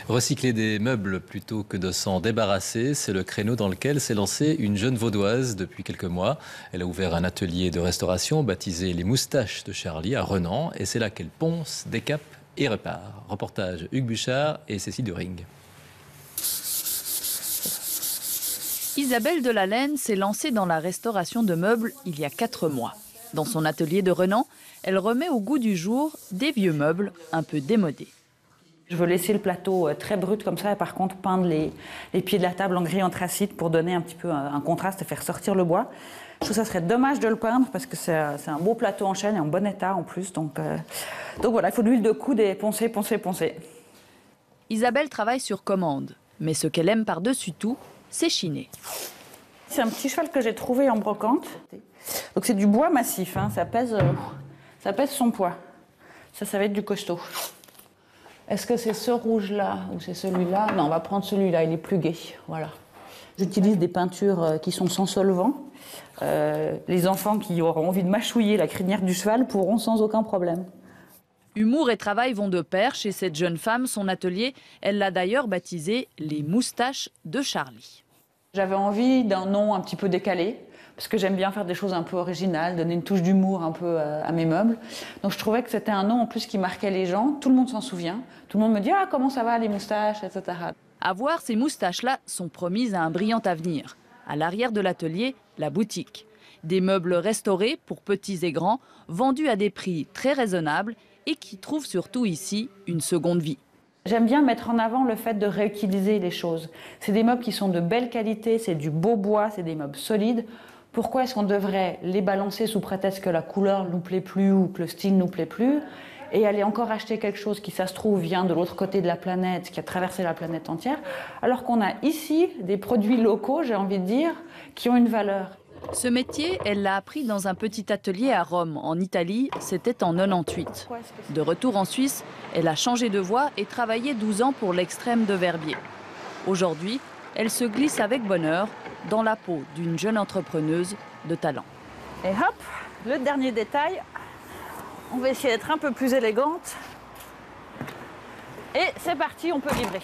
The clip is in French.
Recycler des meubles plutôt que de s'en débarrasser, c'est le créneau dans lequel s'est lancée une jeune vaudoise depuis quelques mois. Elle a ouvert un atelier de restauration baptisé Les Moustaches de Charlie à Renan et c'est là qu'elle ponce, décape et répare. Reportage Hugues Buchard et Cécile de Ring. Isabelle Delalaine s'est lancée dans la restauration de meubles il y a 4 mois. Dans son atelier de Renan, elle remet au goût du jour des vieux meubles un peu démodés. Je veux laisser le plateau très brut comme ça et par contre peindre les pieds de la table en gris anthracite pour donner un petit peu un contraste et faire sortir le bois. Je trouve que ça serait dommage de le peindre parce que c'est un beau plateau en chêne et en bon état en plus. Donc voilà, il faut de l'huile de coude et poncer. Isabelle travaille sur commande, mais ce qu'elle aime par-dessus tout, c'est chiner. C'est un petit cheval que j'ai trouvé en brocante. Donc c'est du bois massif, hein, ça pèse son poids. Ça va être du costaud. Est-ce que c'est ce rouge-là ou c'est celui-là? Non, on va prendre celui-là, il est plus gai. Voilà. J'utilise des peintures qui sont sans solvant. Les enfants qui auront envie de mâchouiller la crinière du cheval pourront sans aucun problème. Humour et travail vont de pair chez cette jeune femme. Son atelier, elle l'a d'ailleurs baptisé Les Moustaches de Charlie. J'avais envie d'un nom un petit peu décalé, parce que j'aime bien faire des choses un peu originales, donner une touche d'humour un peu à mes meubles. Donc je trouvais que c'était un nom en plus qui marquait les gens. Tout le monde s'en souvient. Tout le monde me dit « Ah, comment ça va, les moustaches ?» etc. À voir, ces moustaches-là sont promises à un brillant avenir. À l'arrière de l'atelier, la boutique. Des meubles restaurés pour petits et grands, vendus à des prix très raisonnables et qui trouvent surtout ici une seconde vie. J'aime bien mettre en avant le fait de réutiliser les choses. C'est des meubles qui sont de belle qualité, c'est du beau bois, c'est des meubles solides. Pourquoi est-ce qu'on devrait les balancer sous prétexte que la couleur ne nous plaît plus ou que le style ne nous plaît plus et aller encore acheter quelque chose qui, ça se trouve, vient de l'autre côté de la planète, qui a traversé la planète entière, alors qu'on a ici des produits locaux, j'ai envie de dire, qui ont une valeur. Ce métier, elle l'a appris dans un petit atelier à Rome, en Italie, c'était en 98. De retour en Suisse, elle a changé de voie et travaillé 12 ans pour l'Extrême de Verbier. Aujourd'hui, elle se glisse avec bonheur dans la peau d'une jeune entrepreneuse de talent. Et hop, le dernier détail, on va essayer d'être un peu plus élégante. Et c'est parti, on peut livrer.